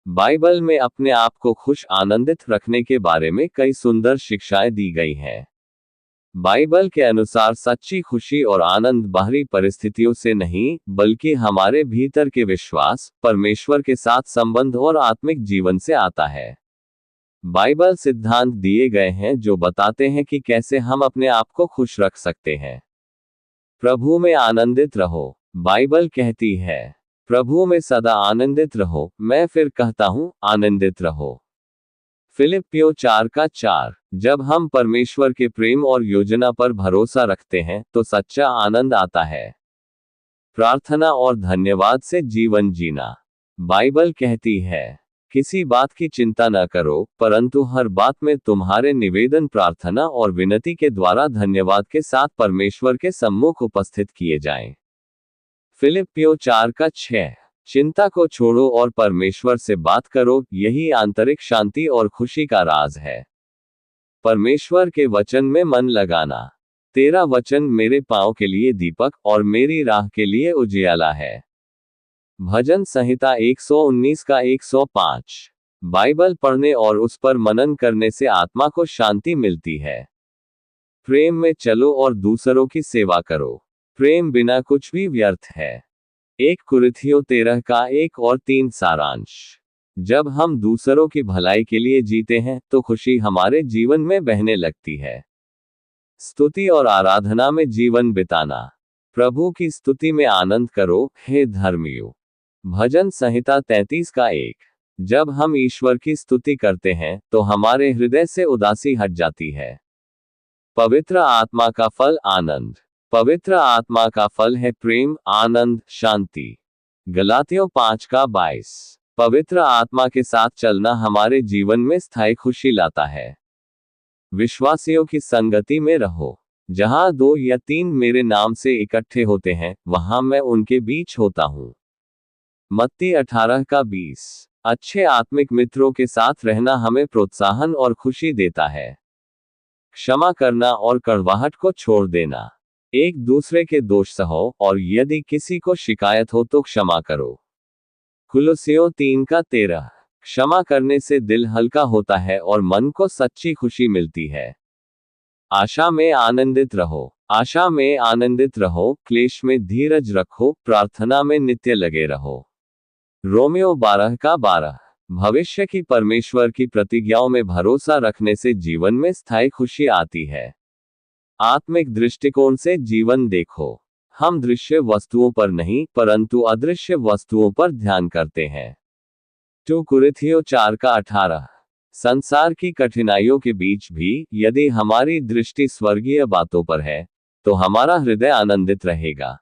Bible में अपने आप को खुश आनंदित रखने के बारे में कई सुंदर शिक्षाएं दी गई हैं। बाइबल के अनुसार सच्ची खुशी और आनंद बाहरी परिस्थितियों से नहीं, बल्कि हमारे भीतर के विश्वास, परमेश्वर के साथ संबंध और आत्मिक जीवन से आता है। बाइबल सिद्धांत दिए गए हैं जो बताते हैं कि कैसे हम अपने आप को खुश रख सकते हैं। प्रभु में आनंदित रहो। बाइबल कहती है, प्रभु में सदा आनंदित रहो। मैं फिर कहता हूं, आनंदित रहो। फिलिप्पियों 4:4। जब हम परमेश्वर के प्रेम और योजना पर भरोसा रखते हैं तो सच्चा आनंद आता है। प्रार्थना और धन्यवाद से जीवन जीना। बाइबल कहती है, किसी बात की चिंता न करो, परंतु हर बात में तुम्हारे निवेदन प्रार्थना और विनती के द्वारा धन्यवाद के साथ परमेश्वर के सम्मुख उपस्थित किए जाएं। फिलिप्पियों 4:6। चिंता को छोड़ो और परमेश्वर से बात करो, यही आंतरिक शांति और खुशी का राज है। परमेश्वर के वचन में मन लगाना। तेरा वचन मेरे पांव के लिए दीपक और मेरी राह के लिए उजियाला है। भजन संहिता 119:105। बाइबल पढ़ने और उस पर मनन करने से आत्मा को शांति मिलती है। प्रेम में चलो और दूसरों की सेवा करो। प्रेम बिना कुछ भी व्यर्थ है। 1 कुरिन्थियों 13:1-3 सारांश। जब हम दूसरों की भलाई के लिए जीते हैं तो खुशी हमारे जीवन में बहने लगती है। स्तुति और आराधना में जीवन बिताना। प्रभु की स्तुति में आनंद करो, हे धर्मियों। भजन संहिता 33:1। जब हम ईश्वर की स्तुति करते हैं तो हमारे हृदय से उदासी हट जाती है। पवित्र आत्मा का फल आनंद। पवित्र आत्मा का फल है प्रेम, आनंद, शांति। गलातियों 5:22। पवित्र आत्मा के साथ चलना हमारे जीवन में स्थायी खुशी लाता है। विश्वासियों की संगति में रहो। जहां 2 या 3 मेरे नाम से इकट्ठे होते हैं, वहां मैं उनके बीच होता हूं। मत्ती 18:20। अच्छे आत्मिक मित्रों के साथ रहना हमें प्रोत्साहन और खुशी देता है। क्षमा करना और कड़वाहट को छोड़ देना। एक दूसरे के दोष सहो, और यदि किसी को शिकायत हो तो क्षमा करो। कुलोसियों 3:13। क्षमा करने से दिल हल्का होता है और मन को सच्ची खुशी मिलती है। आशा में आनंदित रहो। आशा में आनंदित रहो, क्लेश में धीरज रखो, प्रार्थना में नित्य लगे रहो। रोमियो 12:12। भविष्य की परमेश्वर की प्रतिज्ञाओं में भरोसा रखने से जीवन में स्थायी खुशी आती है। आत्मिक दृष्टिकोण से जीवन देखो। हम दृश्य वस्तुओं पर नहीं, परंतु अदृश्य वस्तुओं पर ध्यान करते हैं। 2 कुरिन्थियों 4:18। संसार की कठिनाइयों के बीच भी यदि हमारी दृष्टि स्वर्गीय बातों पर है, तो हमारा हृदय आनंदित रहेगा।